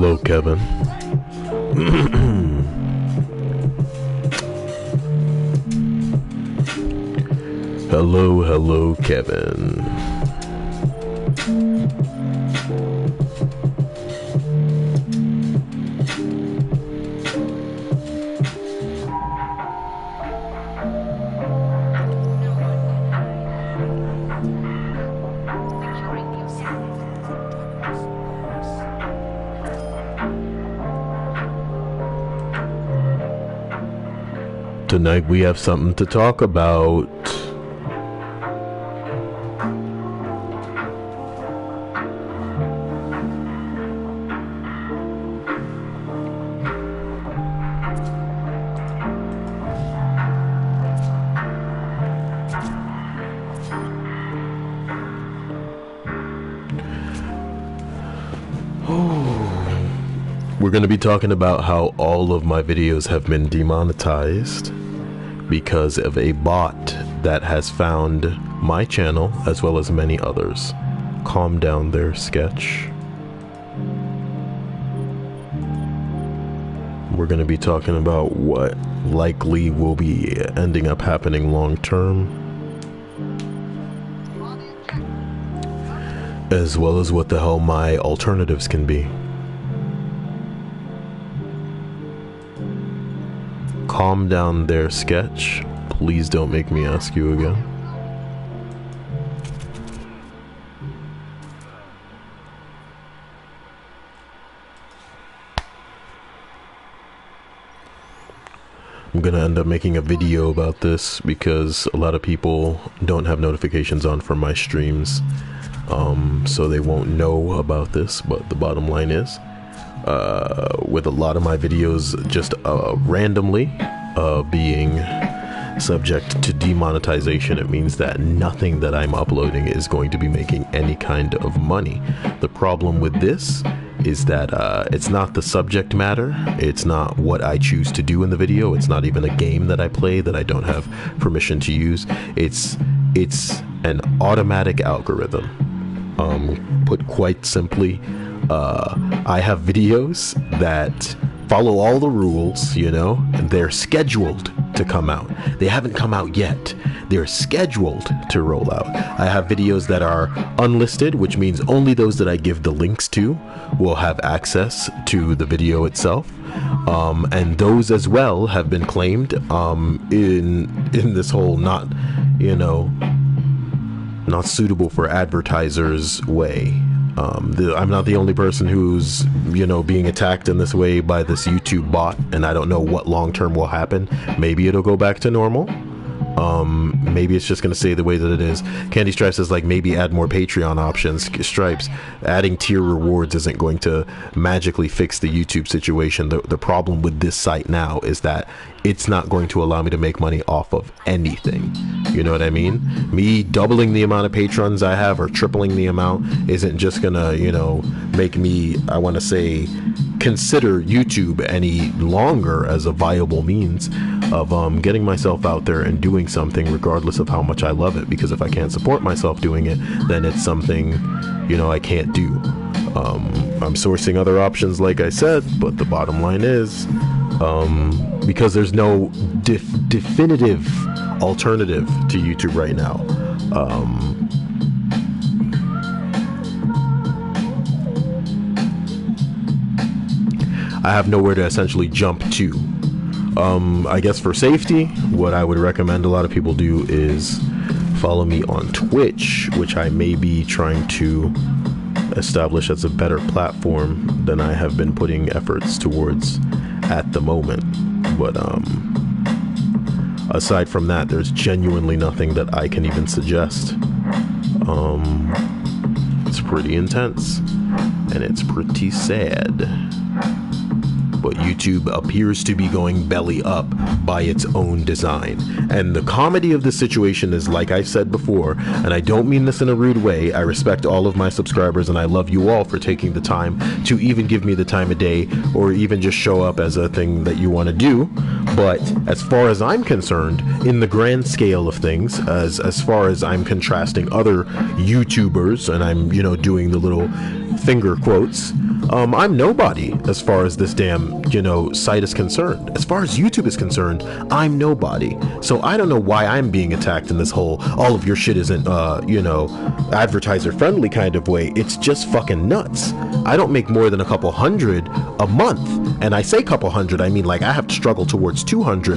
Hello, Kevin. Hello, Kevin. Tonight we have something to talk about. We're going to be talking about how all of my videos have been demonetized because of a bot that has found my channel as well as many others. Calm down there, Sketch. We're going to be talking about what likely will be ending up happening long term, as well as what the hell my alternatives can be. Calm down there, Sketch. Please don't make me ask you again. I'm gonna end up making a video about this because a lot of people don't have notifications on for my streams, so they won't know about this. But the bottom line is, with a lot of my videos just randomly being subject to demonetization, it means that nothing that I'm uploading is going to be making any kind of money. The problem with this is that it's not the subject matter, it's not what I choose to do in the video, it's not even a game that I play that I don't have permission to use. It's an automatic algorithm. Put quite simply, I have videos that follow all the rules, you know, and they're scheduled to come out. They haven't come out yet. They're scheduled to roll out. I have videos that are unlisted, which means only those that I give the links to will have access to the video itself. And those as well have been claimed in this whole not suitable for advertisers way. I'm not the only person who's, being attacked in this way by this YouTube bot, and I don't know what long term will happen. Maybe it'll go back to normal. Maybe it's just going to stay the way that it is. Candy Stripes says, like, maybe add more Patreon options. Stripes, adding tier rewards isn't going to magically fix the YouTube situation. The problem with this site now is that it's not going to allow me to make money off of anything. You know what I mean? Me doubling the amount of patrons I have or tripling the amount isn't just gonna, make me, I want to say, consider YouTube any longer as a viable means of getting myself out there and doing something, regardless of how much I love it. Because if I can't support myself doing it, then it's something, I can't do. I'm sourcing other options, like I said, but the bottom line is, because there's no definitive alternative to YouTube right now. I have nowhere to essentially jump to. I guess for safety, what I would recommend a lot of people do is follow me on Twitch, which I may be trying to establish as a better platform than I have been putting efforts towards at the moment. But aside from that, there's genuinely nothing that I can even suggest. It's pretty intense and it's pretty sad. But YouTube appears to be going belly up by its own design. And the comedy of this situation is, like I've said before, and I don't mean this in a rude way, I respect all of my subscribers and I love you all for taking the time to even give me the time of day or even just show up as a thing that you want to do. But as far as I'm concerned, in the grand scale of things, as far as I'm contrasting other YouTubers and I'm, doing the little finger quotes, I'm nobody as far as this damn, you know, site is concerned. As far as YouTube is concerned, I'm nobody. So I don't know why I'm being attacked in this whole, all of your shit isn't, you know, advertiser friendly kind of way. It's just fucking nuts. I don't make more than a couple hundred a month. And I say couple hundred, I mean like I have to struggle towards 200,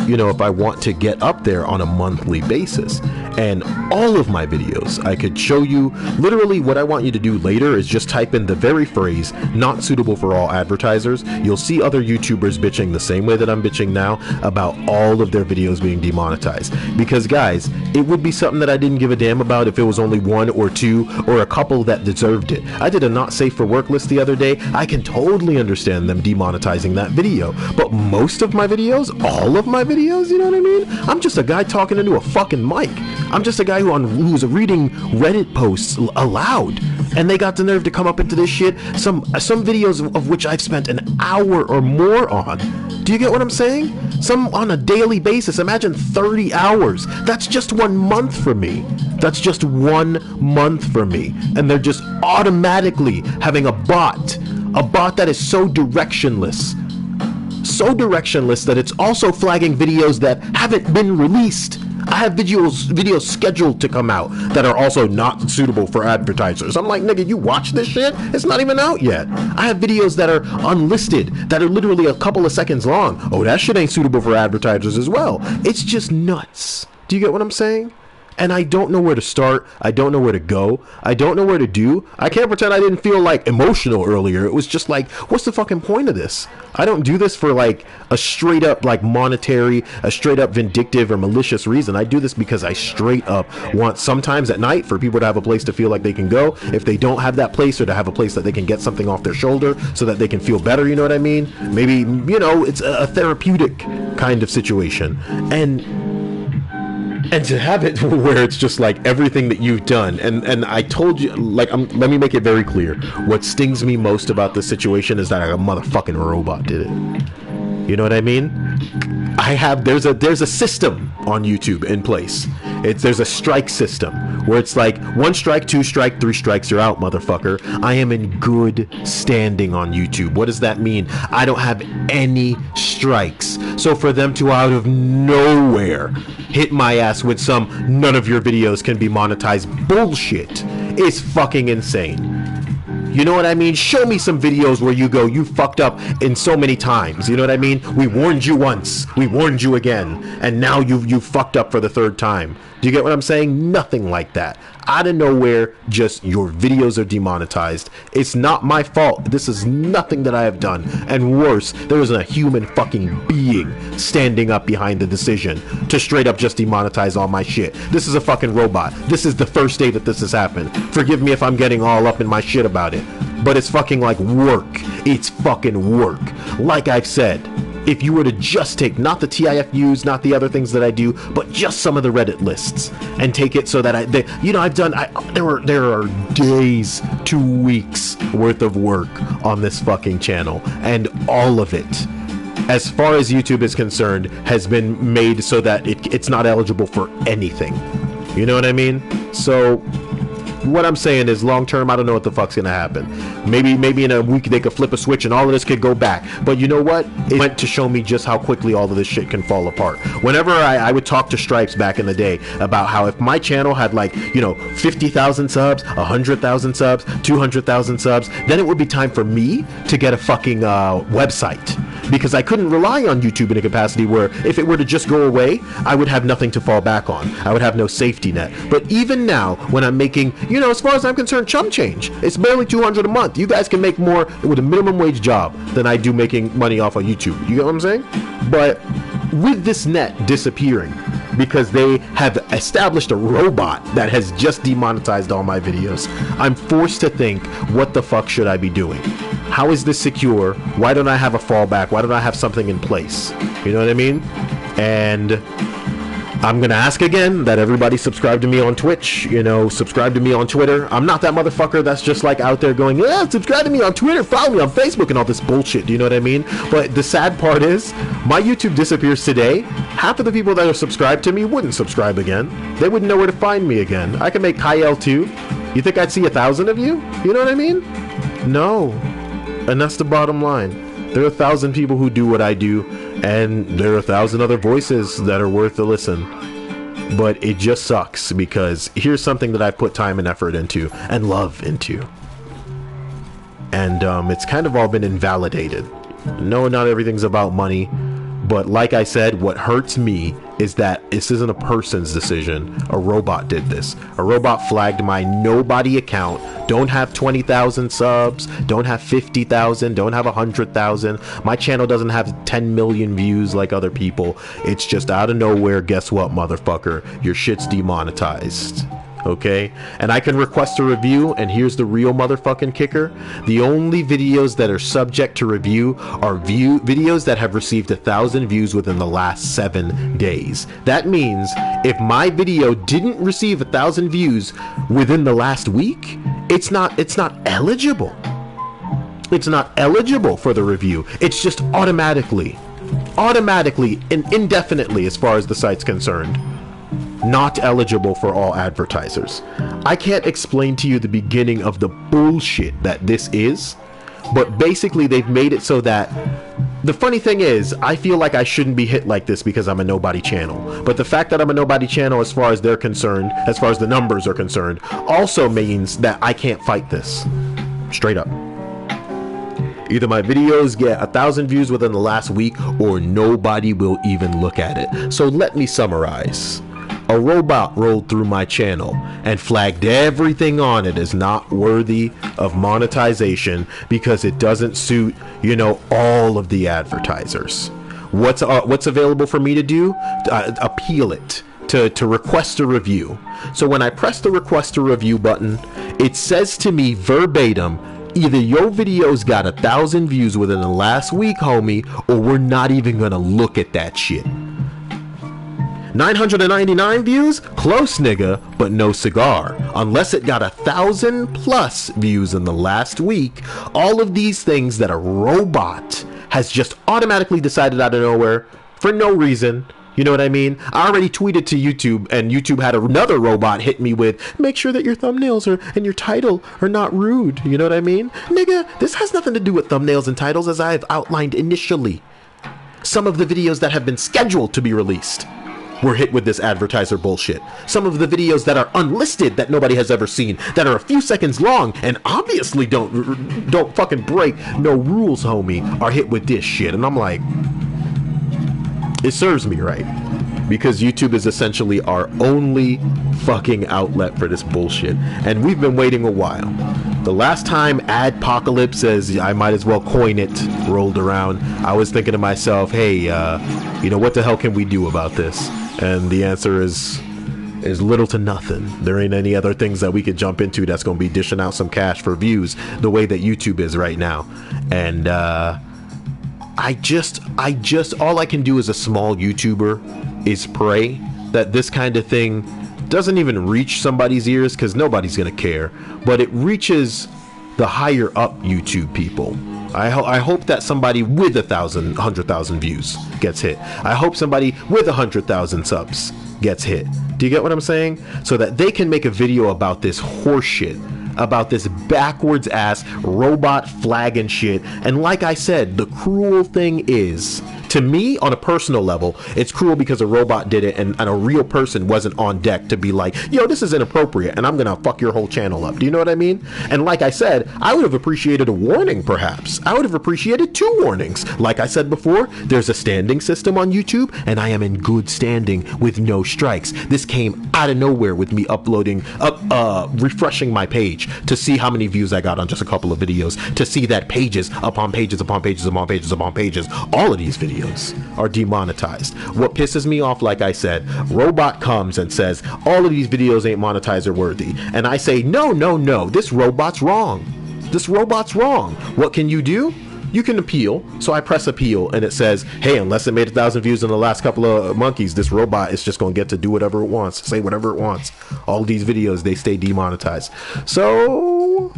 you know, if I want to get up there on a monthly basis. And all of my videos, I could show you literally what I want you to do later is just type in the very phrase, not suitable for all advertisers. You'll see other YouTubers bitching the same way that I'm bitching now about all of their videos being demonetized. Because guys, it would be something that I didn't give a damn about if it was only one or two or a couple that deserved it. I did a not safe for work list the other day. I can totally understand them demonetizing that video. But most of my videos, all of my videos, you know what I mean? I'm just a guy talking into a fucking mic. I'm just a guy who's reading Reddit posts aloud, and they got the nerve to come up into this shit. Some videos of which I've spent an hour or more on. Do you get what I'm saying? Some on a daily basis. Imagine 30 hours. That's just 1 month for me. That's just 1 month for me. And they're just automatically having a bot that is so directionless. So directionless that it's also flagging videos that haven't been released. I have videos scheduled to come out that are also not suitable for advertisers. I'm like, nigga, you watch this shit? It's not even out yet. I have videos that are unlisted, that are literally a couple of seconds long. Oh, that shit ain't suitable for advertisers as well. It's just nuts. Do you get what I'm saying? And I don't know where to start. I don't know where to go. I don't know where to do. I can't pretend I didn't feel like emotional earlier. It was just like, what's the fucking point of this? I don't do this for like a straight up like monetary, a straight up vindictive or malicious reason. I do this because I straight up want sometimes at night for people to have a place to feel like they can go. If they don't have that place, or to have a place that they can get something off their shoulder so that they can feel better, you know what I mean? Maybe, you know, it's a therapeutic kind of situation. And to have it where it's just like everything that you've done, and I told you, like, let me make it very clear. What stings me most about this situation is that a motherfucking robot did it. You know what I mean? There's a system on YouTube in place. There's a strike system where it's like 1 strike, 2 strike, 3 strikes, you're out, motherfucker. I am in good standing on YouTube. What does that mean? I don't have any strikes. So for them to out of nowhere hit my ass with some none of your videos can be monetized bullshit is fucking insane. You know what I mean? Show me some videos where you go, you fucked up in so many times. You know what I mean? We warned you once, we warned you again, and now you fucked up for the 3rd time. Do you get what I'm saying? Nothing like that. Out of nowhere, just your videos are demonetized. It's not my fault. This is nothing that I have done. And worse, there isn't a human fucking being standing up behind the decision to straight up just demonetize all my shit. This is a fucking robot. This is the first day that this has happened. Forgive me if I'm getting all up in my shit about it. But it's fucking like work. It's fucking work. Like I've said, if you were to just take not the TIFUs, not the other things that I do, but just some of the Reddit lists and take it so that there are days, 2 weeks worth of work on this fucking channel, and all of it, as far as YouTube is concerned, has been made so that it's not eligible for anything. You know what I mean? So what I'm saying is, long term, I don't know what the fuck's gonna happen. Maybe in a week they could flip a switch and all of this could go back. But you know what? It went to show me just how quickly all of this shit can fall apart. Whenever I would talk to Stripes back in the day about how if my channel had like, you know, 50,000 subs, 100,000 subs, 200,000 subs, then it would be time for me to get a fucking website. Because I couldn't rely on YouTube in a capacity where if it were to just go away, I would have nothing to fall back on. I would have no safety net. But even now, when I'm making, you know, as far as I'm concerned, chump change, it's barely $200 a month. You guys can make more with a minimum wage job than I do making money off of YouTube. You get what I'm saying? But with this net disappearing, because they have established a robot that has just demonetized all my videos, I'm forced to think, what the fuck should I be doing? How is this secure? Why don't I have a fallback? Why don't I have something in place? You know what I mean? And I'm gonna ask again that everybody subscribe to me on Twitch, you know, subscribe to me on Twitter. I'm not that motherfucker that's just like out there going, yeah, subscribe to me on Twitter, follow me on Facebook and all this bullshit, do you know what I mean? But the sad part is, my YouTube disappears today, half of the people that are subscribed to me wouldn't subscribe again. They wouldn't know where to find me again. I can make Cyael too. You think I'd see 1,000 of you? You know what I mean? No. And that's the bottom line. There are 1,000 people who do what I do, and there are 1,000 other voices that are worth a listen. But it just sucks, because here's something that I've put time and effort into, and love into. And it's kind of all been invalidated. No, not everything's about money. But like I said, what hurts me is that this isn't a person's decision. A robot did this. A robot flagged my nobody account. Don't have 20,000 subs. Don't have 50,000. Don't have 100,000. My channel doesn't have 10 million views like other people. It's just out of nowhere. Guess what, motherfucker? Your shit's demonetized. Okay, and I can request a review, and here's the real motherfucking kicker: the only videos that are subject to review are videos that have received 1,000 views within the last 7 days. That means if my video didn't receive 1,000 views within the last week, it's not eligible. It's not eligible for the review. It's just automatically and indefinitely, as far as the site's concerned, not eligible for all advertisers. I can't explain to you the beginning of the bullshit that this is, but basically they've made it so that the funny thing is, I feel like I shouldn't be hit like this because I'm a nobody channel. But the fact that I'm a nobody channel, as far as they're concerned, as far as the numbers are concerned, also means that I can't fight this. Straight up. Either my videos get 1,000 views within the last week, or nobody will even look at it. So let me summarize. A robot rolled through my channel and flagged everything on it as not worthy of monetization because it doesn't suit, you know, all of the advertisers. What's available for me to do? Appeal it, to request a review. So when I press the request a review button, it says to me verbatim, either your video's got 1,000 views within the last week, homie, or we're not even gonna look at that shit. 999 views? Close, nigga, but no cigar. Unless it got 1,000+ views in the last week, all of these things that a robot has just automatically decided out of nowhere for no reason. You know what I mean? I already tweeted to YouTube, and YouTube had another robot hit me with, make sure that your thumbnails and your title are not rude. You know what I mean? Nigga, this has nothing to do with thumbnails and titles, as I have outlined initially. Some of the videos that have been scheduled to be released were hit with this advertiser bullshit. Some of the videos that are unlisted, that nobody has ever seen, that are a few seconds long and obviously don't fucking break no rules, homie, are hit with this shit. And I'm like, it serves me right, because YouTube is essentially our only fucking outlet for this bullshit, and we've been waiting a while. The last time Adpocalypse, as I might as well coin it, rolled around, I was thinking to myself, hey, you know, what the hell can we do about this? And the answer is little to nothing. There ain't any other things that we could jump into that's gonna be dishing out some cash for views the way that YouTube is right now. And I just all I can do as a small YouTuber is pray that this kind of thing doesn't even reach somebody's ears, because nobody's gonna care, but it reaches the higher up YouTube people. I hope that somebody with 100,000 views gets hit. I hope somebody with 100,000 subs gets hit. Do you get what I'm saying? So that they can make a video about this horseshit, about this backwards ass robot flagging shit. And like I said, the cruel thing is, to me, on a personal level, it's cruel because a robot did it, and a real person wasn't on deck to be like, yo, this is inappropriate and I'm gonna fuck your whole channel up. Do you know what I mean? And like I said, I would have appreciated a warning, perhaps. I would have appreciated 2 warnings. Like I said before, there's a standing system on YouTube, and I am in good standing with no strikes. This came out of nowhere with me refreshing my page to see how many views I got on just a couple of videos, to see that pages upon pages upon pages upon pages upon pages, all of these videos are demonetized. What pisses me off, like I said, robot comes and says all of these videos ain't monetizer worthy, and I say no, this robot's wrong. This robot's wrong. What can you do? You can appeal. So I press appeal, and it says, hey, unless it made 1,000 views in the last couple of monkeys, this robot is just gonna get to do whatever it wants, say whatever it wants. All these videos, they stay demonetized. So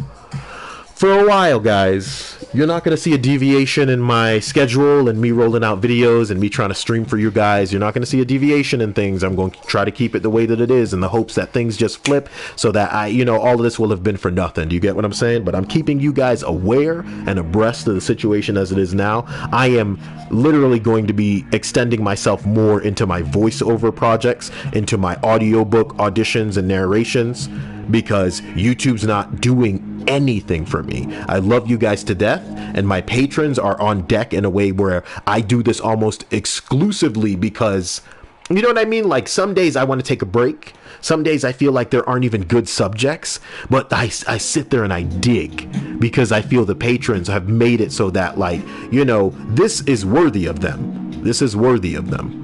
for a while, guys, you're not going to see a deviation in my schedule and me rolling out videos and me trying to stream for you guys. You're not going to see a deviation in things. I'm going to try to keep it the way that it is in the hopes that things just flip so that all of this will have been for nothing. Do you get what I'm saying? But I'm keeping you guys aware and abreast of the situation as it is now. I am literally going to be extending myself more into my voiceover projects, into my audiobook auditions and narrations, because YouTube's not doing anything for me. I love you guys to death, and my patrons are on deck in a way where I do this almost exclusively because, you know what I mean? Like, some days I want to take a break. Some days I feel like there aren't even good subjects, but I sit there and I dig because I feel the patrons have made it so that, like, this is worthy of them. This is worthy of them.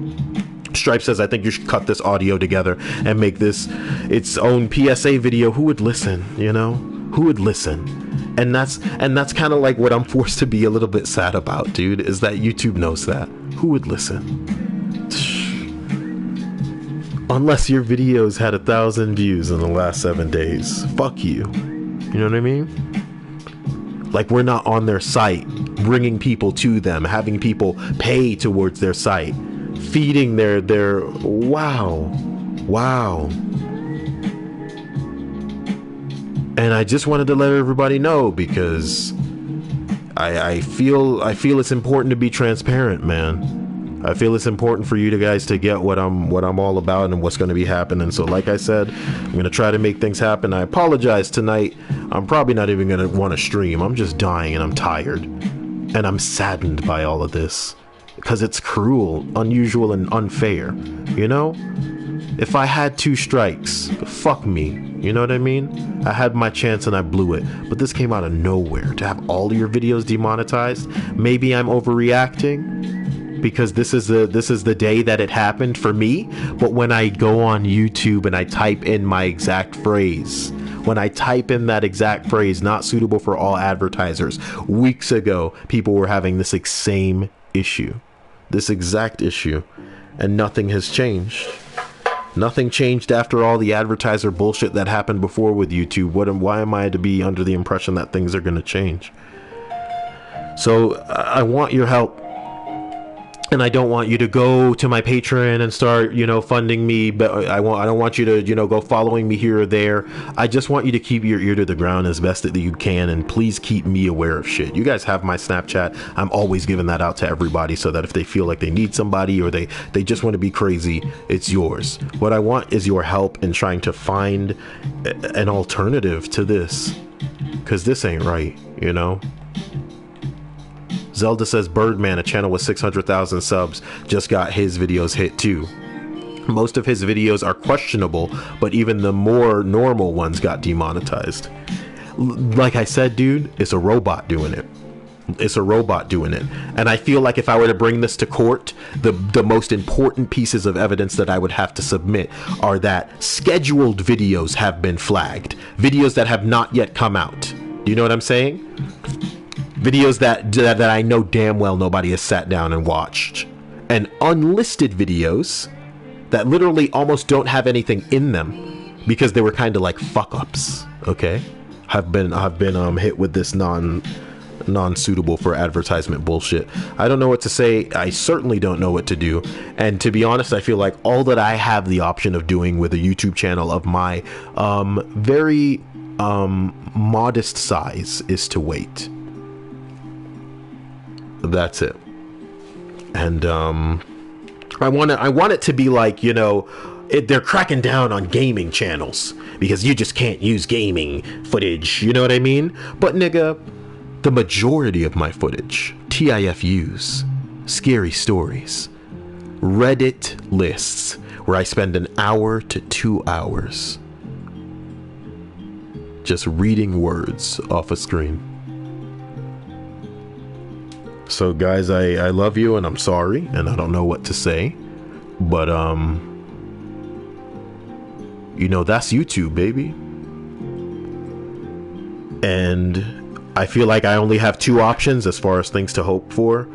Stripe says, I think you should cut this audio together and make this its own PSA video. Who would listen? Who would listen? And that's kind of like what I'm forced to be a little bit sad about, dude, is that YouTube knows that. Who would listen? Unless your videos had 1,000 views in the last 7 days. Fuck you. You know what I mean? Like, we're not on their site, bringing people to them, having people pay towards their site, feeding their wow. And I just wanted to let everybody know, because I feel it's important to be transparent, man. I feel it's important for you guys to get what I'm all about and what's going to be happening. So like I said, I'm going to try to make things happen. I apologize tonight. I'm probably not even going to want to stream. I'm just dying and I'm tired. And I'm saddened by all of this because it's cruel, unusual, and unfair. If I had 2 strikes, fuck me. You know what I mean? I had my chance and I blew it. But this came out of nowhere. To have all of your videos demonetized, maybe I'm overreacting, because this is the day that it happened for me. But when I go on YouTube and I type in my exact phrase, when I type in that exact phrase, not suitable for all advertisers, weeks ago, people were having this same issue, this exact issue, and nothing has changed. Nothing changed after all the advertiser bullshit that happened before with YouTube. Why am I to be under the impression that things are going to change? So I want your help. And I don't want you to go to my Patreon and start, funding me. But I don't want you to, go following me here or there. I just want you to keep your ear to the ground as best that you can. And please keep me aware of shit. You guys have my Snapchat. I'm always giving that out to everybody so that if they feel like they need somebody or they just want to be crazy, it's yours. What I want is your help in trying to find an alternative to this. Because this ain't right, Zelda says Birdman, a channel with 600,000 subs, just got his videos hit too. Most of his videos are questionable, but even the more normal ones got demonetized. Like I said, dude, it's a robot doing it. It's a robot doing it. And I feel like if I were to bring this to court, the most important pieces of evidence that I would have to submit are that scheduled videos have been flagged. Videos that have not yet come out. Do you know what I'm saying? Videos that I know damn well nobody has sat down and watched. And unlisted videos that literally almost don't have anything in them because they were kind of like fuck-ups, okay? Have been hit with this non-suitable for advertisement bullshit. I don't know what to say. I certainly don't know what to do. And to be honest, I feel like all that I have the option of doing with a YouTube channel of my very modest size is to wait. That's it. And I want it to be like, they're cracking down on gaming channels because you just can't use gaming footage, you know what I mean? But nigga, the majority of my footage, TIFUs, scary stories, Reddit lists where I spend an hour to 2 hours just reading words off a screen. So guys, I love you and I'm sorry and I don't know what to say, but that's YouTube, baby. And I feel like I only have 2 options as far as things to hope for,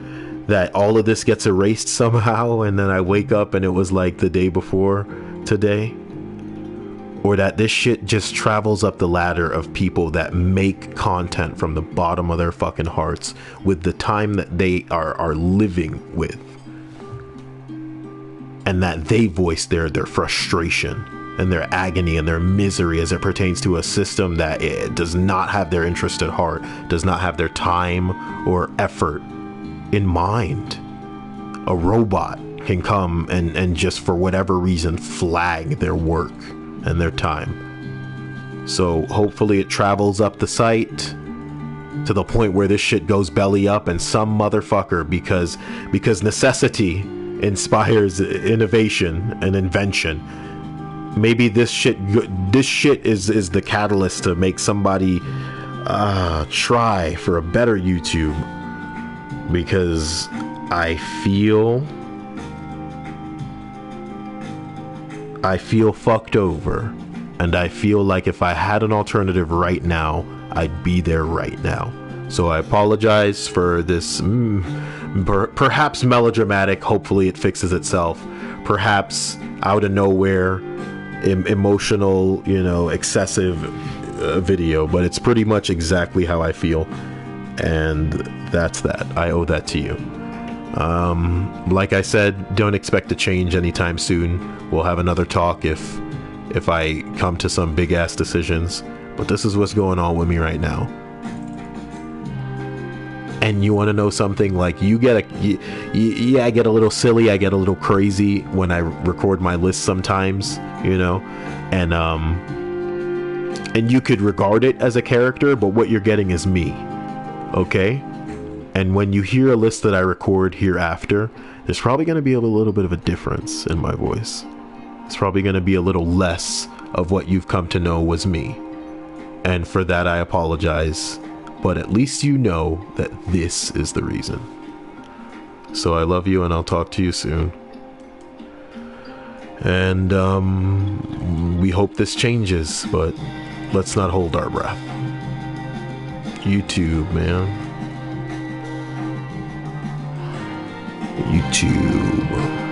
that all of this gets erased somehow and then I wake up and it was like the day before today, or that this shit just travels up the ladder of people that make content from the bottom of their fucking hearts with the time that they are living with, and that they voice their frustration and their agony and their misery as it pertains to a system that it does not have their interest at heart, does not have their time or effort in mind. A robot can come and just for whatever reason flag their work and their time. So hopefully it travels up the site to the point where this shit goes belly up, and some motherfucker, because necessity inspires innovation and invention. Maybe this shit is the catalyst to make somebody try for a better YouTube, because I feel fucked over, and I feel like if I had an alternative right now, I'd be there right now. So I apologize for this perhaps melodramatic, hopefully it fixes itself, perhaps out of nowhere emotional, excessive video, but it's pretty much exactly how I feel, and that's that. I owe that to you. Like I said, don't expect to change anytime soon. We'll have another talk if I come to some big ass decisions, but this is what's going on with me right now. And you want to know something? Like, I get a little silly, I get a little crazy when I record my list sometimes, and you could regard it as a character, but what you're getting is me, okay? And when you hear a list that I record hereafter, there's probably going to be a little bit of a difference in my voice. It's probably going to be a little less of what you've come to know was me. And for that, I apologize. But at least you know that this is the reason. So I love you, and I'll talk to you soon. And we hope this changes, but let's not hold our breath. YouTube, man. YouTube.